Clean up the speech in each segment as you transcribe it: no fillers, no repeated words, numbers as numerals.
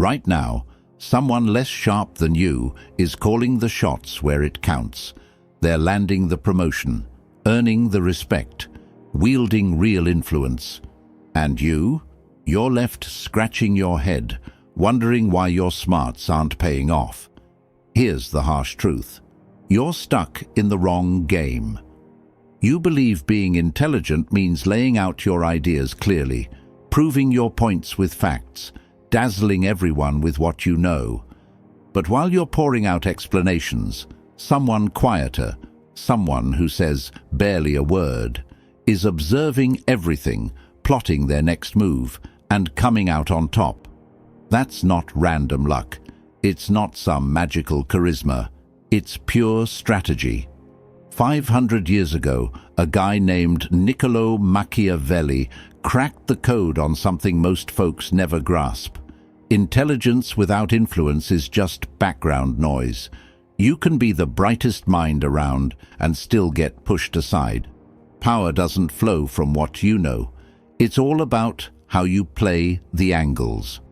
Right now, someone less sharp than you is calling the shots where it counts. They're landing the promotion, earning the respect, wielding real influence. And you're left scratching your head, wondering why your smarts aren't paying off. Here's the harsh truth. You're stuck in the wrong game. You believe being intelligent means laying out your ideas clearly, proving your points with facts, dazzling everyone with what you know. But while you're pouring out explanations, someone quieter, someone who says barely a word, is observing everything, plotting their next move, and coming out on top. That's not random luck. It's not some magical charisma. It's pure strategy. 500 years ago, a guy named Niccolò Machiavelli cracked the code on something most folks never grasp. Intelligence without influence is just background noise. You can be the brightest mind around and still get pushed aside. Power doesn't flow from what you know. It's all about how you play the angles.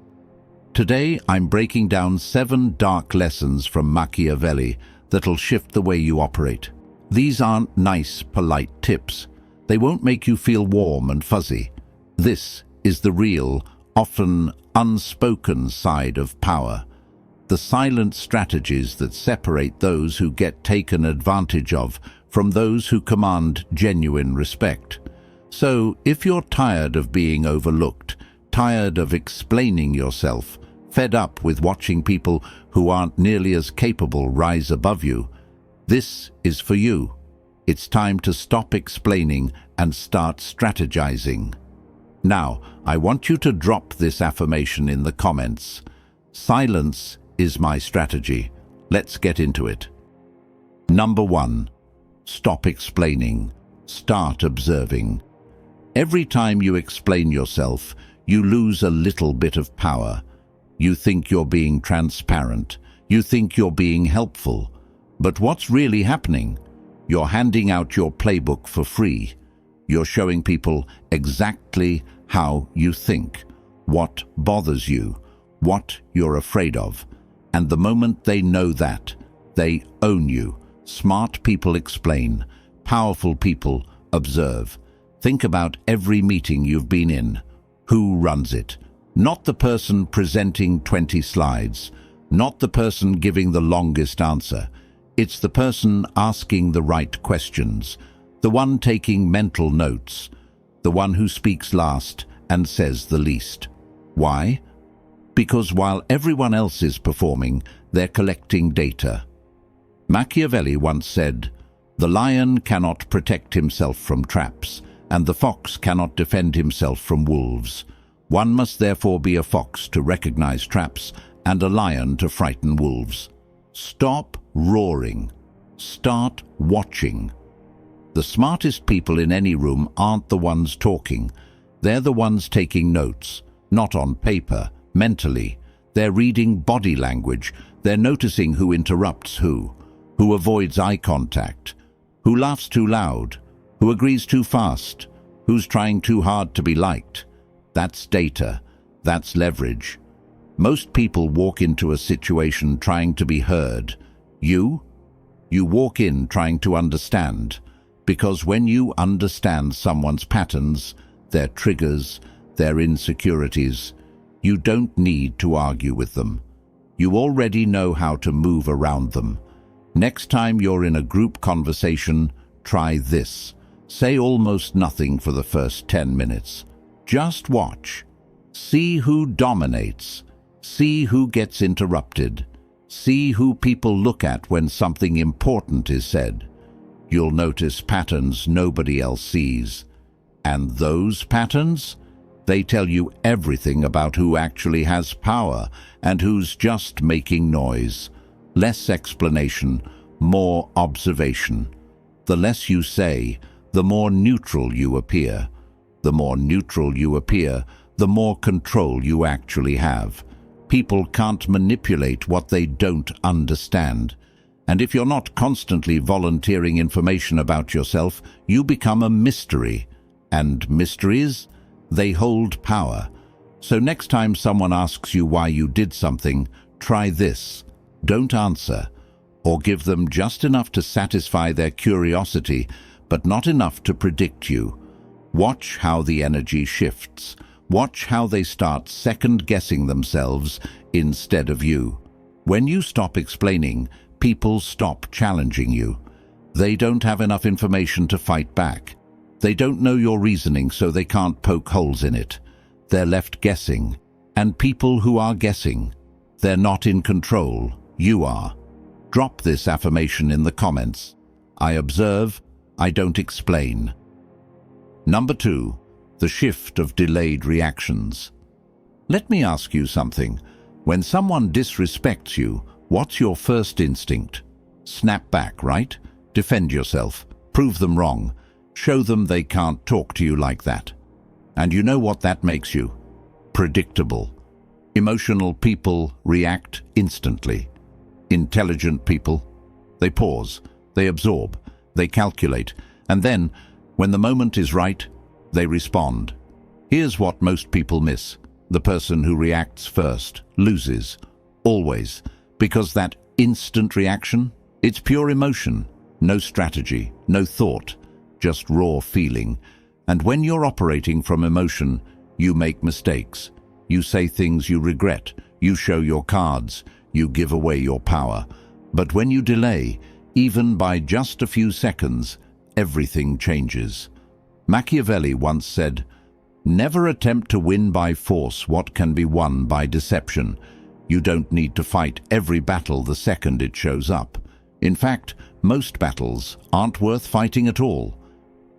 Today, I'm breaking down 7 dark lessons from Machiavelli that'll shift the way you operate. These aren't nice, polite tips. They won't make you feel warm and fuzzy. This is the real, often unspoken side of power. The silent strategies that separate those who get taken advantage of from those who command genuine respect. So, if you're tired of being overlooked, tired of explaining yourself, fed up with watching people who aren't nearly as capable rise above you, this is for you. It's time to stop explaining and start strategizing. Now, I want you to drop this affirmation in the comments. Silence is my strategy. Let's get into it. Number 1. Stop explaining. Start observing. Every time you explain yourself, you lose a little bit of power. You think you're being transparent. You think you're being helpful. But what's really happening? You're handing out your playbook for free. You're showing people exactly how you think, what bothers you, what you're afraid of. And the moment they know that, they own you. Smart people explain. Powerful people observe. Think about every meeting you've been in. Who runs it? Not the person presenting 20 slides, not the person giving the longest answer. It's the person asking the right questions, the one taking mental notes, the one who speaks last and says the least. Why? Because while everyone else is performing, they're collecting data. Machiavelli once said, "The lion cannot protect himself from traps, and the fox cannot defend himself from wolves. One must therefore be a fox to recognize traps and a lion to frighten wolves." Stop roaring. Start watching. The smartest people in any room aren't the ones talking. They're the ones taking notes, not on paper, mentally. They're reading body language. They're noticing who interrupts who avoids eye contact, who laughs too loud, who agrees too fast, who's trying too hard to be liked. That's data. That's leverage. Most people walk into a situation trying to be heard. You walk in trying to understand, because when you understand someone's patterns, their triggers, their insecurities, you don't need to argue with them. You already know how to move around them. Next time you're in a group conversation, try this. Say almost nothing for the first 10 minutes. Just watch. See who dominates. See who gets interrupted. See who people look at when something important is said. You'll notice patterns nobody else sees. And those patterns? They tell you everything about who actually has power and who's just making noise. Less explanation, more observation. The less you say, the more neutral you appear. The more neutral you appear, the more control you actually have. People can't manipulate what they don't understand. And if you're not constantly volunteering information about yourself, you become a mystery. And mysteries? They hold power. So next time someone asks you why you did something, try this. Don't answer, or give them just enough to satisfy their curiosity, but not enough to predict you. Watch how the energy shifts. Watch how they start second-guessing themselves instead of you. When you stop explaining, people stop challenging you. They don't have enough information to fight back. They don't know your reasoning, so they can't poke holes in it. They're left guessing. And people who are guessing, they're not in control. You are. Drop this affirmation in the comments. I observe, I don't explain. Number 2, the shift of delayed reactions. Let me ask you something. When someone disrespects you, what's your first instinct? Snap back, right? Defend yourself. Prove them wrong. Show them they can't talk to you like that. And you know what that makes you? Predictable. Emotional people react instantly. Intelligent people, they pause, they absorb, they calculate, and then, when the moment is right, they respond. Here's what most people miss. The person who reacts first loses, always, because that instant reaction, it's pure emotion, no strategy, no thought, just raw feeling. And when you're operating from emotion, you make mistakes. You say things you regret, you show your cards, you give away your power. But when you delay, even by just a few seconds, everything changes. Machiavelli once said, "Never attempt to win by force what can be won by deception." You don't need to fight every battle the second it shows up. In fact, most battles aren't worth fighting at all.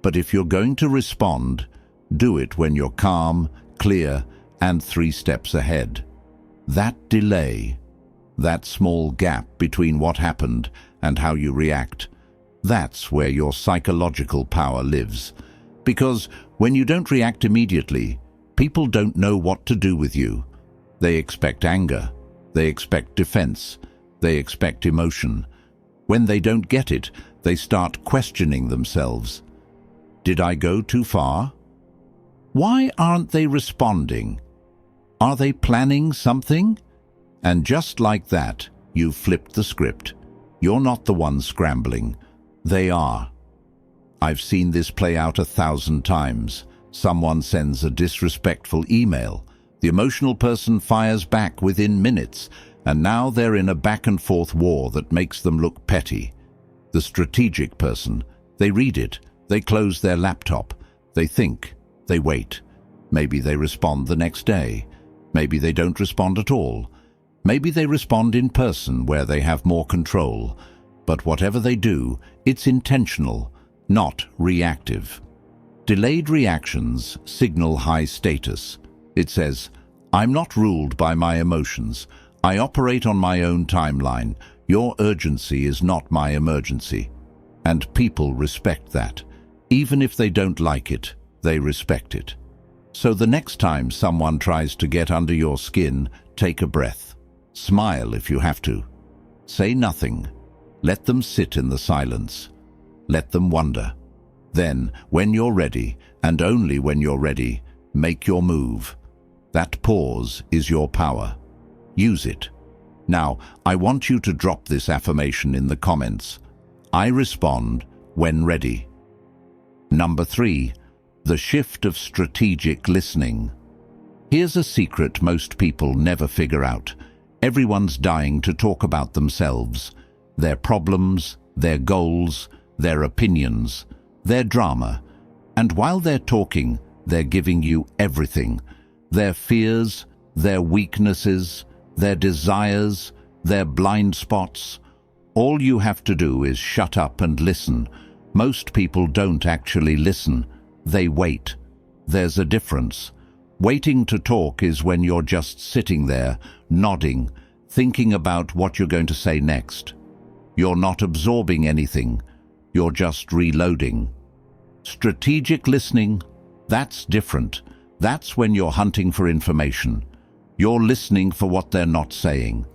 But if you're going to respond, do it when you're calm, clear, and 3 steps ahead. That delay, that small gap between what happened and how you react, that's where your psychological power lives. Because when you don't react immediately, people don't know what to do with you. They expect anger, they expect defense, they expect emotion. When they don't get it, they start questioning themselves. Did I go too far? Why aren't they responding? Are they planning something? And just like that, you've flipped the script. You're not the one scrambling. They are. I've seen this play out 1,000 times. Someone sends a disrespectful email. The emotional person fires back within minutes, and now they're in a back-and-forth war that makes them look petty. The strategic person, they read it, they close their laptop, they think, they wait. Maybe they respond the next day. Maybe they don't respond at all. Maybe they respond in person where they have more control. But whatever they do, it's intentional, not reactive. Delayed reactions signal high status. It says, "I'm not ruled by my emotions. I operate on my own timeline. Your urgency is not my emergency." And people respect that. Even if they don't like it, they respect it. So the next time someone tries to get under your skin, take a breath. Smile if you have to. Say nothing. Let them sit in the silence. Let them wonder. Then, when you're ready, and only when you're ready, make your move. That pause is your power. Use it. Now, I want you to drop this affirmation in the comments. I respond when ready. Number 3, the shift of strategic listening. Here's a secret most people never figure out. Everyone's dying to talk about themselves, their problems, their goals, their opinions, their drama. And while they're talking, they're giving you everything. Their fears, their weaknesses, their desires, their blind spots. All you have to do is shut up and listen. Most people don't actually listen. They wait. There's a difference. Waiting to talk is when you're just sitting there, nodding, thinking about what you're going to say next. You're not absorbing anything. You're just reloading. Strategic listening, that's different. That's when you're hunting for information. You're listening for what they're not saying.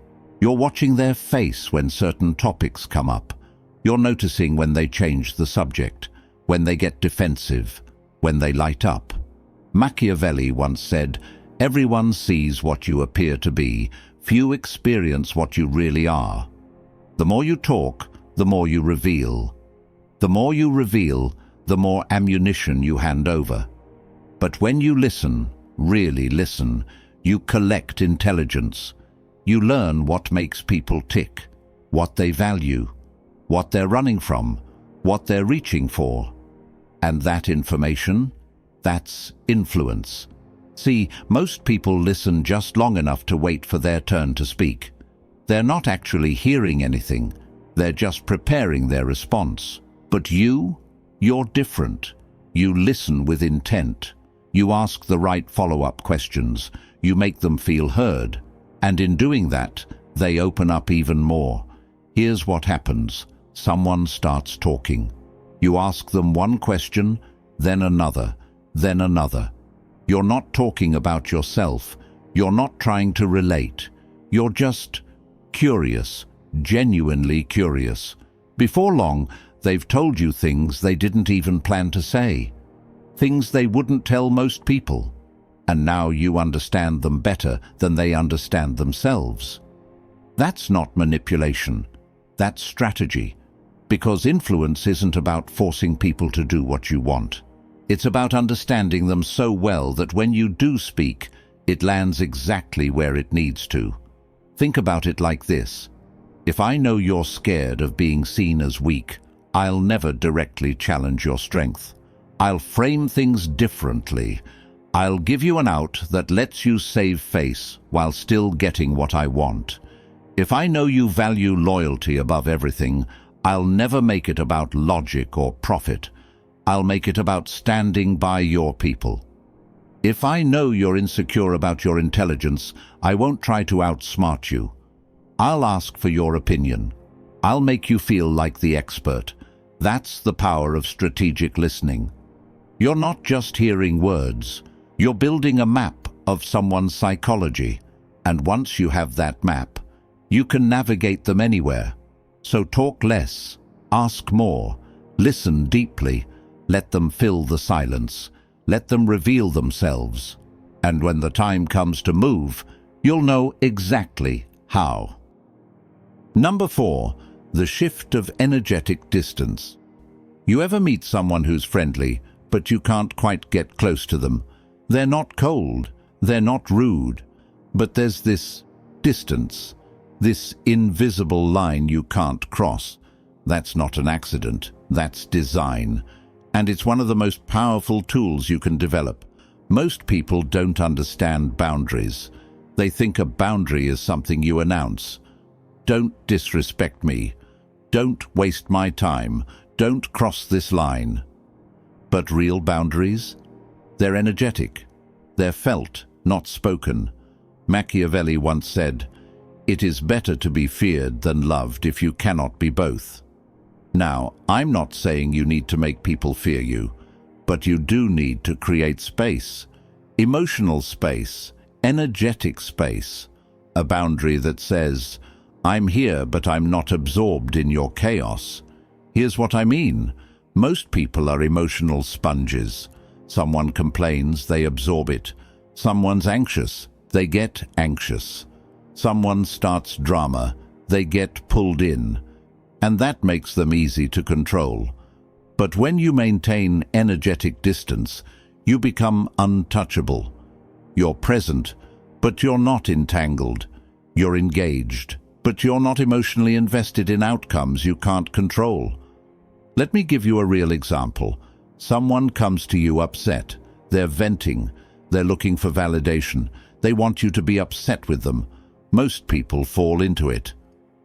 You're watching their face when certain topics come up. You're noticing when they change the subject, when they get defensive, when they light up. Machiavelli once said, Everyone sees what you appear to be. Few experience what you really are. The more you talk, the more you reveal. The more you reveal, the more ammunition you hand over. But when you listen, really listen, you collect intelligence. You learn what makes people tick, what they value, what they're running from, what they're reaching for. And that information, that's influence. See, most people listen just long enough to wait for their turn to speak. They're not actually hearing anything. They're just preparing their response. But you're different. You listen with intent. You ask the right follow-up questions. You make them feel heard. And in doing that, they open up even more. Here's what happens. Someone starts talking. You ask them one question, then another, then another. You're not talking about yourself. You're not trying to relate. You're just curious, genuinely curious. Before long, they've told you things they didn't even plan to say. Things they wouldn't tell most people. And now you understand them better than they understand themselves. That's not manipulation. That's strategy. Because influence isn't about forcing people to do what you want. It's about understanding them so well that when you do speak, it lands exactly where it needs to. Think about it like this. If I know you're scared of being seen as weak, I'll never directly challenge your strength. I'll frame things differently. I'll give you an out that lets you save face while still getting what I want. If I know you value loyalty above everything, I'll never make it about logic or profit. I'll make it about standing by your people. If I know you're insecure about your intelligence, I won't try to outsmart you. I'll ask for your opinion. I'll make you feel like the expert. That's the power of strategic listening. You're not just hearing words. You're building a map of someone's psychology. And once you have that map, you can navigate them anywhere. So talk less, ask more, listen deeply, let them fill the silence, let them reveal themselves. And when the time comes to move, you'll know exactly how. Number 4, the shift of energetic distance. You ever meet someone who's friendly, but you can't quite get close to them? They're not cold, they're not rude, but there's this distance, this invisible line you can't cross. That's not an accident, that's design. And it's one of the most powerful tools you can develop. Most people don't understand boundaries. They think a boundary is something you announce. Don't disrespect me. Don't waste my time. Don't cross this line. But real boundaries? They're energetic. They're felt, not spoken. Machiavelli once said, "It is better to be feared than loved if you cannot be both." Now, I'm not saying you need to make people fear you, but you do need to create space. Emotional space, energetic space. A boundary that says, "I'm here, but I'm not absorbed in your chaos." Here's what I mean. Most people are emotional sponges. Someone complains, they absorb it. Someone's anxious, they get anxious. Someone starts drama, they get pulled in. And that makes them easy to control. But when you maintain energetic distance, you become untouchable. You're present, but you're not entangled. You're engaged, but you're not emotionally invested in outcomes you can't control. Let me give you a real example. Someone comes to you upset. They're venting. They're looking for validation. They want you to be upset with them. Most people fall into it.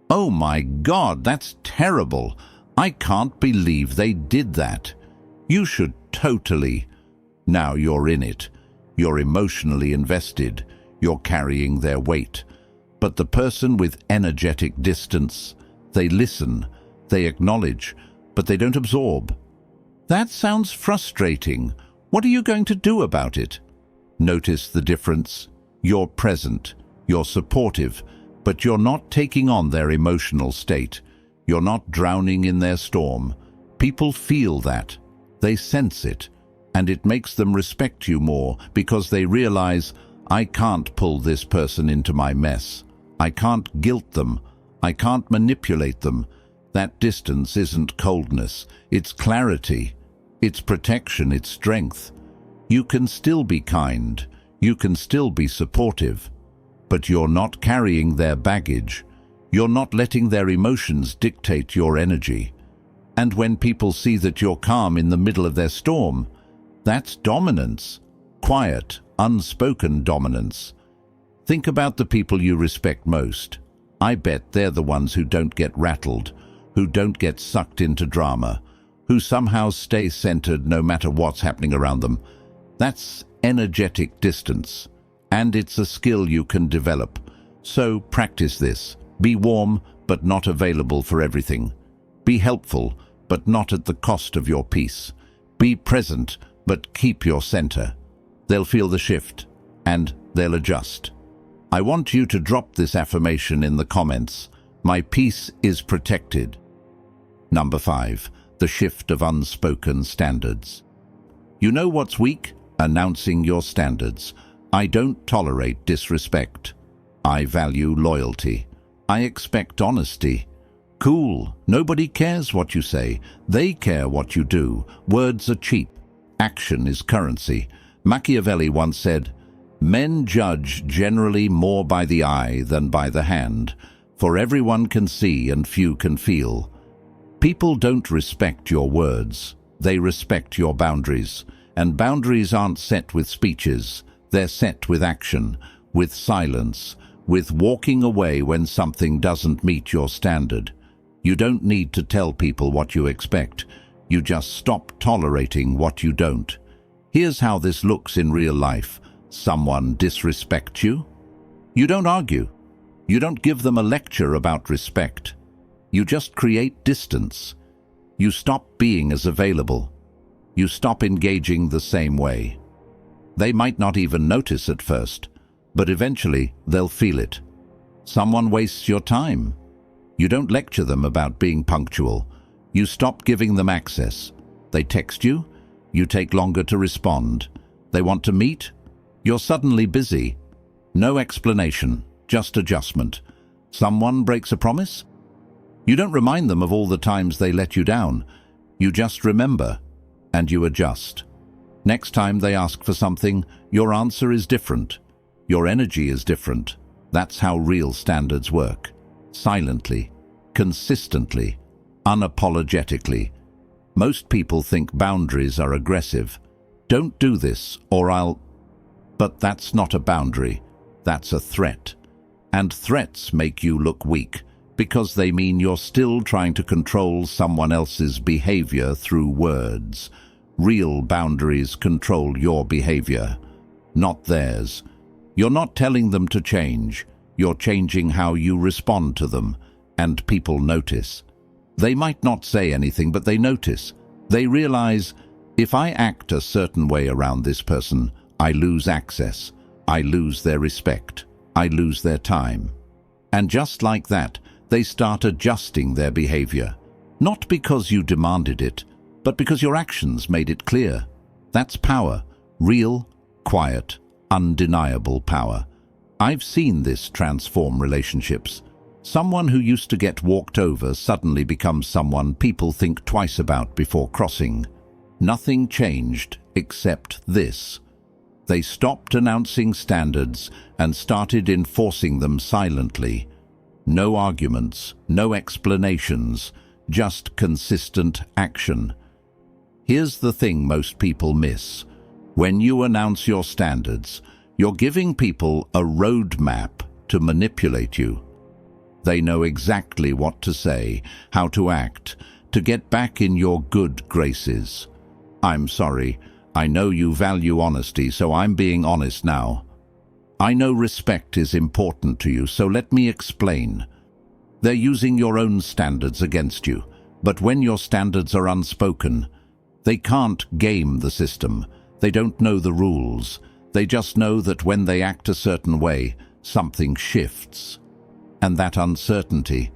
"Oh my God, that's terrible. I can't believe they did that. You should totally..." Now you're in it. You're emotionally invested. You're carrying their weight. But the person with energetic distance, they listen, they acknowledge, but they don't absorb. "That sounds frustrating. What are you going to do about it?" Notice the difference. You're present, you're supportive, but you're not taking on their emotional state. You're not drowning in their storm. People feel that. They sense it. And it makes them respect you more because they realize, I can't pull this person into my mess. I can't guilt them. I can't manipulate them. That distance isn't coldness. It's clarity. It's protection. It's strength. You can still be kind. You can still be supportive. But you're not carrying their baggage. You're not letting their emotions dictate your energy. And when people see that you're calm in the middle of their storm, that's dominance. Quiet, unspoken dominance. Think about the people you respect most. I bet they're the ones who don't get rattled, who don't get sucked into drama, who somehow stay centered no matter what's happening around them. That's energetic distance, and it's a skill you can develop. So practice this. Be warm, but not available for everything. Be helpful, but not at the cost of your peace. Be present, but keep your center. They'll feel the shift, and they'll adjust. I want you to drop this affirmation in the comments. My peace is protected. Number 5. The shift of unspoken standards. You know what's weak? Announcing your standards. I don't tolerate disrespect. I value loyalty. I expect honesty. Cool. Nobody cares what you say. They care what you do. Words are cheap. Action is currency. Machiavelli once said, "Men judge generally more by the eye than by the hand, for everyone can see and few can feel." People don't respect your words. They respect your boundaries. And boundaries aren't set with speeches. They're set with action, with silence, with walking away when something doesn't meet your standard. You don't need to tell people what you expect. You just stop tolerating what you don't. Here's how this looks in real life. Someone disrespects you. You don't argue. You don't give them a lecture about respect. You just create distance. You stop being as available. You stop engaging the same way. They might not even notice at first, but eventually they'll feel it. Someone wastes your time. You don't lecture them about being punctual. You stop giving them access. They text you. You take longer to respond. They want to meet. You're suddenly busy. No explanation, just adjustment. Someone breaks a promise. You don't remind them of all the times they let you down. You just remember, and you adjust. Next time they ask for something, your answer is different. Your energy is different. That's how real standards work. Silently, consistently, unapologetically. Most people think boundaries are aggressive. Don't do this, or I'll... But that's not a boundary. That's a threat. And threats make you look weak, because they mean you're still trying to control someone else's behavior through words. Real boundaries control your behavior, not theirs. You're not telling them to change. You're changing how you respond to them, and people notice. They might not say anything, but they notice. They realize, if I act a certain way around this person, I lose access. I lose their respect. I lose their time. And just like that, they start adjusting their behavior. Not because you demanded it, but because your actions made it clear. That's power. Real, quiet, undeniable power. I've seen this transform relationships. Someone who used to get walked over suddenly becomes someone people think twice about before crossing. Nothing changed except this. They stopped announcing standards and started enforcing them silently. No arguments, no explanations, just consistent action. Here's the thing most people miss. When you announce your standards, you're giving people a roadmap to manipulate you. They know exactly what to say, how to act, to get back in your good graces. I'm sorry, I know you value honesty, so I'm being honest now. I know respect is important to you, so let me explain. They're using your own standards against you, but when your standards are unspoken, they can't game the system. They don't know the rules. They just know that when they act a certain way, something shifts. And that uncertainty,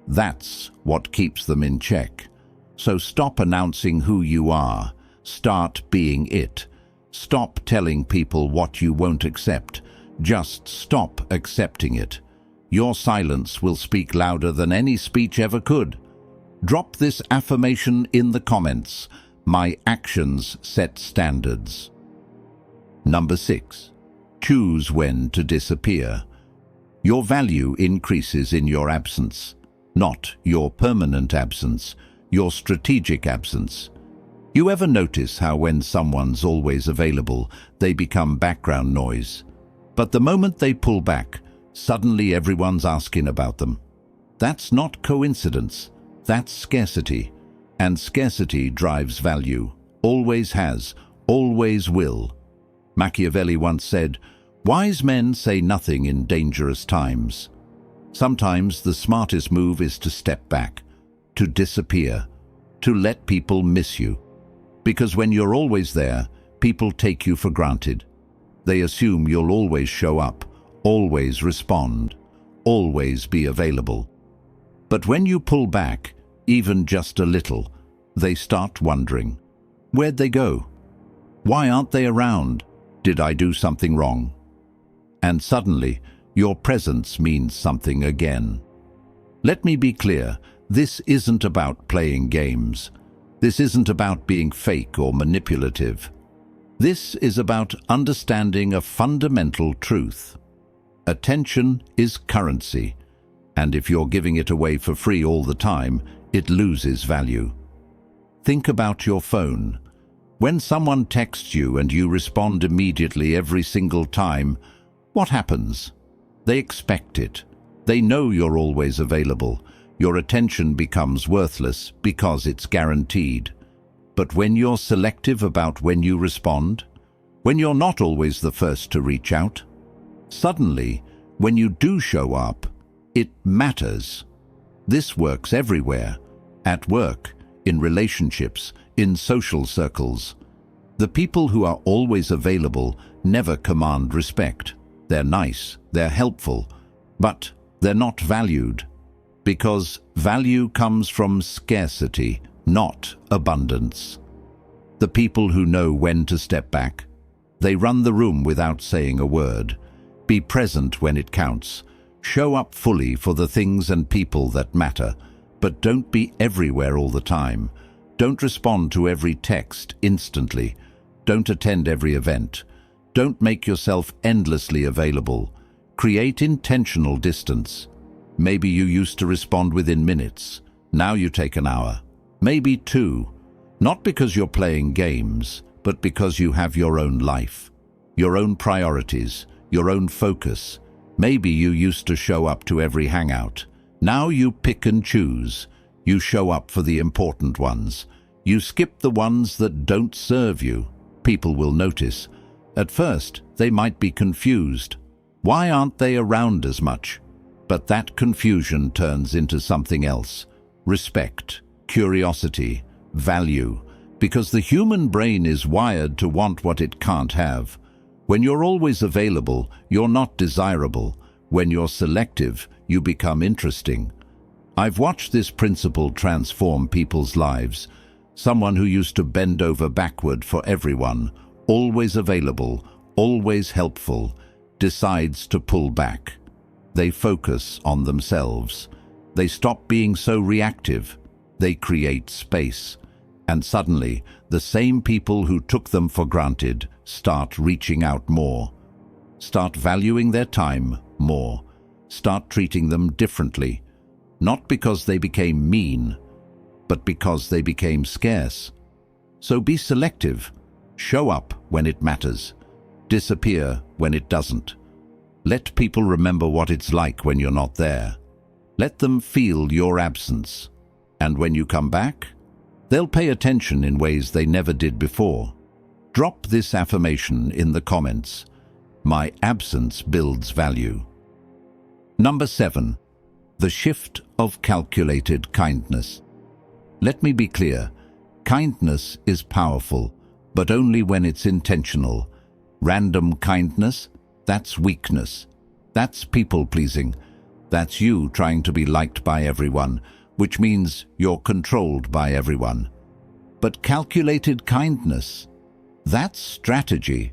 that's what keeps them in check. So stop announcing who you are. Start being it. Stop telling people what you won't accept. Just stop accepting it. Your silence will speak louder than any speech ever could. Drop this affirmation in the comments. My actions set standards. Number 6. Choose when to disappear. Your value increases in your absence, not your permanent absence, your strategic absence. You ever notice how when someone's always available, they become background noise? But the moment they pull back, suddenly everyone's asking about them. That's not coincidence, that's scarcity. And scarcity drives value, always has, always will. Machiavelli once said, "Wise men say nothing in dangerous times." Sometimes the smartest move is to step back, to disappear, to let people miss you. Because when you're always there, people take you for granted. They assume you'll always show up, always respond, always be available. But when you pull back, even just a little, they start wondering, where'd they go? Why aren't they around? Did I do something wrong? And suddenly, your presence means something again. Let me be clear, this isn't about playing games. This isn't about being fake or manipulative. This is about understanding a fundamental truth. Attention is currency, and if you're giving it away for free all the time, it loses value. Think about your phone. When someone texts you and you respond immediately every single time, what happens? They expect it. They know you're always available. Your attention becomes worthless because it's guaranteed. But when you're selective about when you respond, when you're not always the first to reach out, suddenly, when you do show up, it matters. This works everywhere, at work, in relationships, in social circles. The people who are always available never command respect. They're nice, they're helpful, but they're not valued. Because value comes from scarcity, not abundance. The people who know when to step back, they run the room without saying a word. Be present when it counts. Show up fully for the things and people that matter, but don't be everywhere all the time. Don't respond to every text instantly. Don't attend every event. Don't make yourself endlessly available. Create intentional distance. Maybe you used to respond within minutes. Now you take an hour. Maybe 2. Not because you're playing games, but because you have your own life, your own priorities, your own focus. Maybe you used to show up to every hangout. Now you pick and choose. You show up for the important ones. You skip the ones that don't serve you. People will notice. At first, they might be confused. Why aren't they around as much? But that confusion turns into something else. Respect, curiosity, value. Because the human brain is wired to want what it can't have. When you're always available, you're not desirable. When you're selective, you become interesting. I've watched this principle transform people's lives. Someone who used to bend over backward for everyone, always available, always helpful, decides to pull back. They focus on themselves. They stop being so reactive. They create space. And suddenly, the same people who took them for granted start reaching out more. Start valuing their time more. Start treating them differently. Not because they became mean, but because they became scarce. So be selective. Show up when it matters. Disappear when it doesn't. Let people remember what it's like when you're not there. Let them feel your absence. And when you come back, they'll pay attention in ways they never did before. Drop this affirmation in the comments. My absence builds value. Number 7. The shift of calculated kindness. Let me be clear. Kindness is powerful, but only when it's intentional. Random kindness, that's weakness. That's people-pleasing. That's you trying to be liked by everyone, which means you're controlled by everyone. But calculated kindness, that's strategy.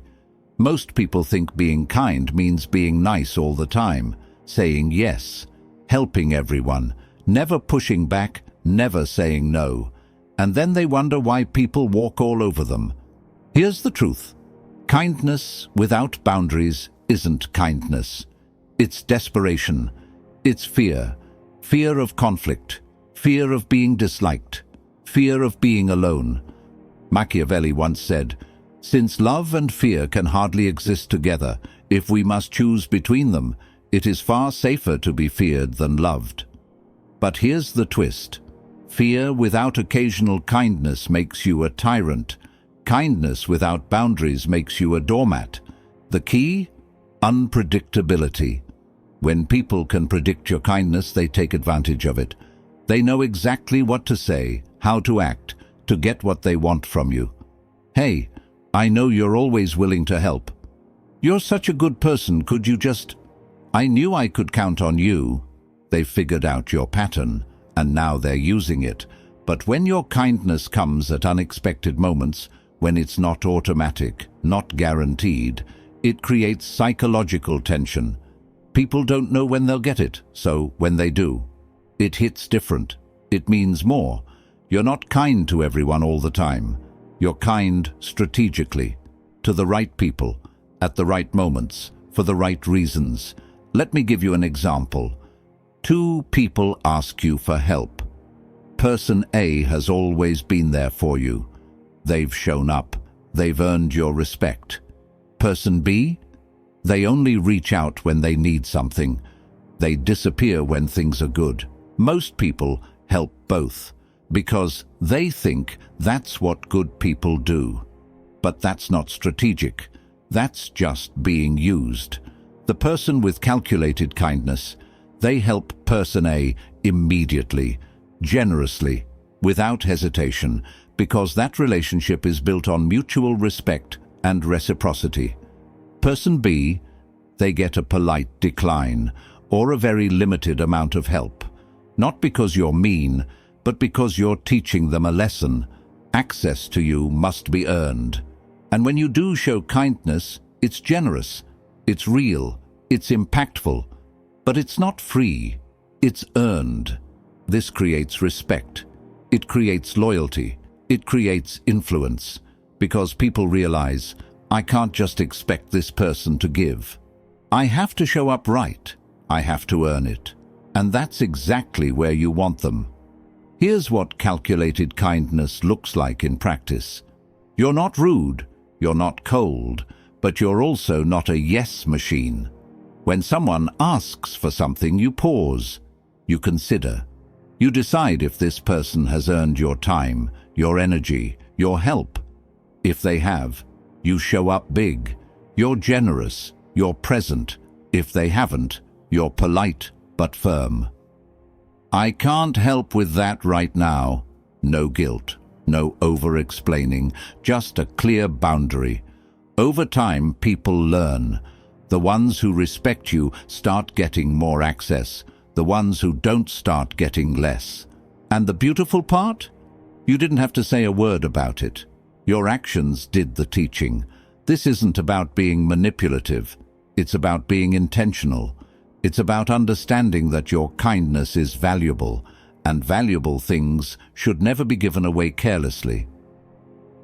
Most people think being kind means being nice all the time, saying yes, helping everyone, never pushing back, never saying no. And then they wonder why people walk all over them. Here's the truth. Kindness without boundaries isn't kindness. It's desperation. It's fear. Fear of conflict. Fear of being disliked. Fear of being alone. Machiavelli once said, "Since love and fear can hardly exist together, if we must choose between them, it is far safer to be feared than loved." But here's the twist. Fear without occasional kindness makes you a tyrant. Kindness without boundaries makes you a doormat. The key? Unpredictability. When people can predict your kindness, they take advantage of it. They know exactly what to say, how to act, to get what they want from you. "Hey, I know you're always willing to help. You're such a good person, could you just... I knew I could count on you." They've figured out your pattern, and now they're using it. But when your kindness comes at unexpected moments, when it's not automatic, not guaranteed, it creates psychological tension. People don't know when they'll get it, so when they do, it hits different. It means more. You're not kind to everyone all the time. You're kind strategically, to the right people, at the right moments, for the right reasons. Let me give you an example. Two people ask you for help. Person A has always been there for you. They've shown up. They've earned your respect. Person B? They only reach out when they need something. They disappear when things are good. Most people help both, because they think that's what good people do. But that's not strategic. That's just being used. The person with calculated kindness, they help person A immediately, generously, without hesitation, because that relationship is built on mutual respect and reciprocity. Person B, they get a polite decline or a very limited amount of help, not because you're mean, but because you're teaching them a lesson. Access to you must be earned. And when you do show kindness, it's generous, it's real, it's impactful, but it's not free, it's earned. This creates respect, it creates loyalty, it creates influence, because people realize, I can't just expect this person to give. I have to show up right, I have to earn it. And that's exactly where you want them. Here's what calculated kindness looks like in practice. You're not rude, you're not cold, but you're also not a yes machine. When someone asks for something, you pause, you consider. You decide if this person has earned your time, your energy, your help. If they have, you show up big. You're generous, you're present. If they haven't, you're polite but firm. I can't help with that right now. No guilt, no over-explaining, just a clear boundary. Over time, people learn. The ones who respect you start getting more access. The ones who don't start getting less. And the beautiful part? You didn't have to say a word about it. Your actions did the teaching. This isn't about being manipulative. It's about being intentional. It's about understanding that your kindness is valuable, and valuable things should never be given away carelessly.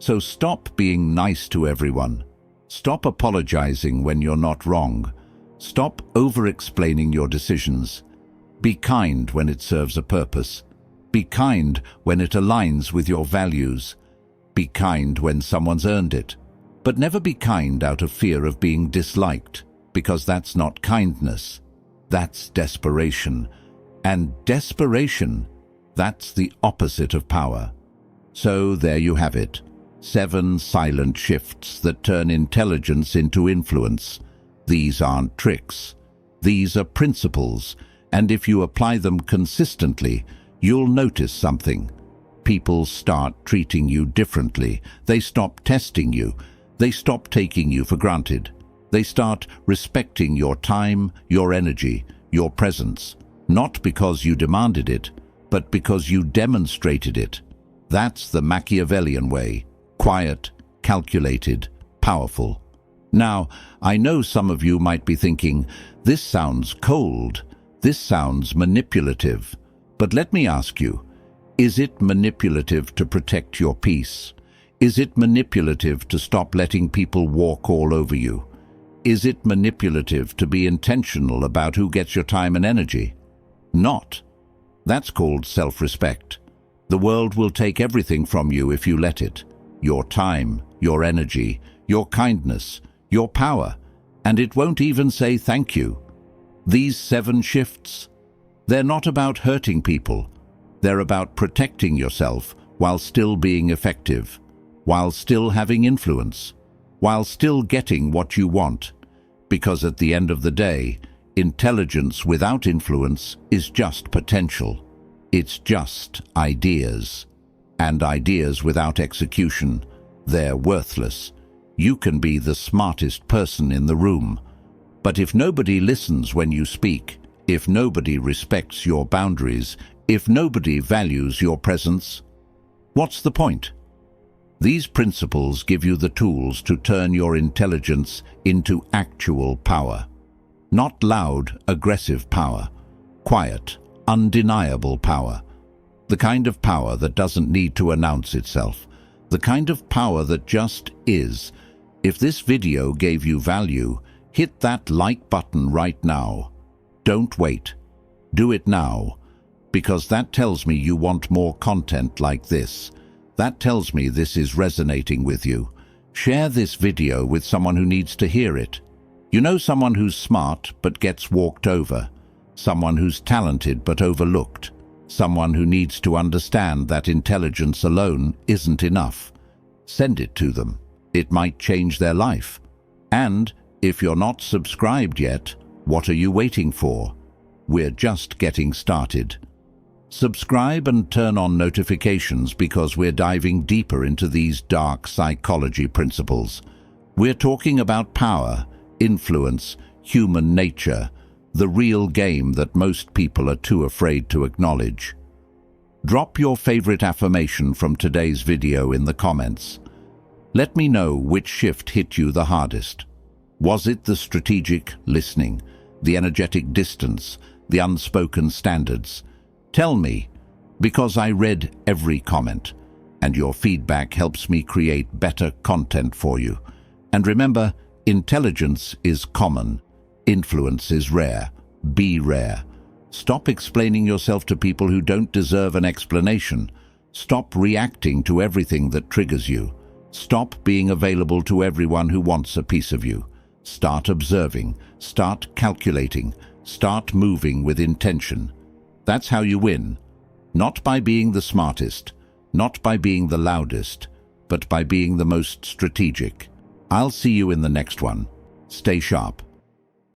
So stop being nice to everyone. Stop apologizing when you're not wrong. Stop over-explaining your decisions. Be kind when it serves a purpose. Be kind when it aligns with your values. Be kind when someone's earned it. But never be kind out of fear of being disliked, because that's not kindness. That's desperation. And desperation, that's the opposite of power. So there you have it. 7 silent shifts that turn intelligence into influence. These aren't tricks. These are principles. And if you apply them consistently, you'll notice something. People start treating you differently. They stop testing you. They stop taking you for granted. They start respecting your time, your energy, your presence, not because you demanded it, but because you demonstrated it. That's the Machiavellian way. Quiet, calculated, powerful. Now, I know some of you might be thinking, this sounds cold, this sounds manipulative. But let me ask you, is it manipulative to protect your peace? Is it manipulative to stop letting people walk all over you? Is it manipulative to be intentional about who gets your time and energy? Not. That's called self-respect. The world will take everything from you if you let it. Your time, your energy, your kindness, your power, and it won't even say thank you. These 7 shifts, they're not about hurting people. They're about protecting yourself while still being effective, while still having influence, while still getting what you want. Because at the end of the day, intelligence without influence is just potential. It's just ideas. And ideas without execution, they're worthless. You can be the smartest person in the room, but if nobody listens when you speak, if nobody respects your boundaries, if nobody values your presence, what's the point? These principles give you the tools to turn your intelligence into actual power. Not loud, aggressive power. Quiet, undeniable power. The kind of power that doesn't need to announce itself. The kind of power that just is. If this video gave you value, hit that like button right now. Don't wait. Do it now, because that tells me you want more content like this. That tells me this is resonating with you. Share this video with someone who needs to hear it. You know, someone who's smart but gets walked over. Someone who's talented but overlooked. Someone who needs to understand that intelligence alone isn't enough. Send it to them. It might change their life. And if you're not subscribed yet, what are you waiting for? We're just getting started. Subscribe and turn on notifications because we're diving deeper into these dark psychology principles. We're talking about power, influence, human nature, the real game that most people are too afraid to acknowledge. Drop your favorite affirmation from today's video in the comments. Let me know which shift hit you the hardest. Was it the strategic listening, the energetic distance, the unspoken standards? Tell me, because I read every comment, and your feedback helps me create better content for you. And remember, intelligence is common, influence is rare. Be rare. Stop explaining yourself to people who don't deserve an explanation. Stop reacting to everything that triggers you. Stop being available to everyone who wants a piece of you. Start observing, start calculating, start moving with intention. That's how you win. Not by being the smartest, not by being the loudest, but by being the most strategic. I'll see you in the next one. Stay sharp.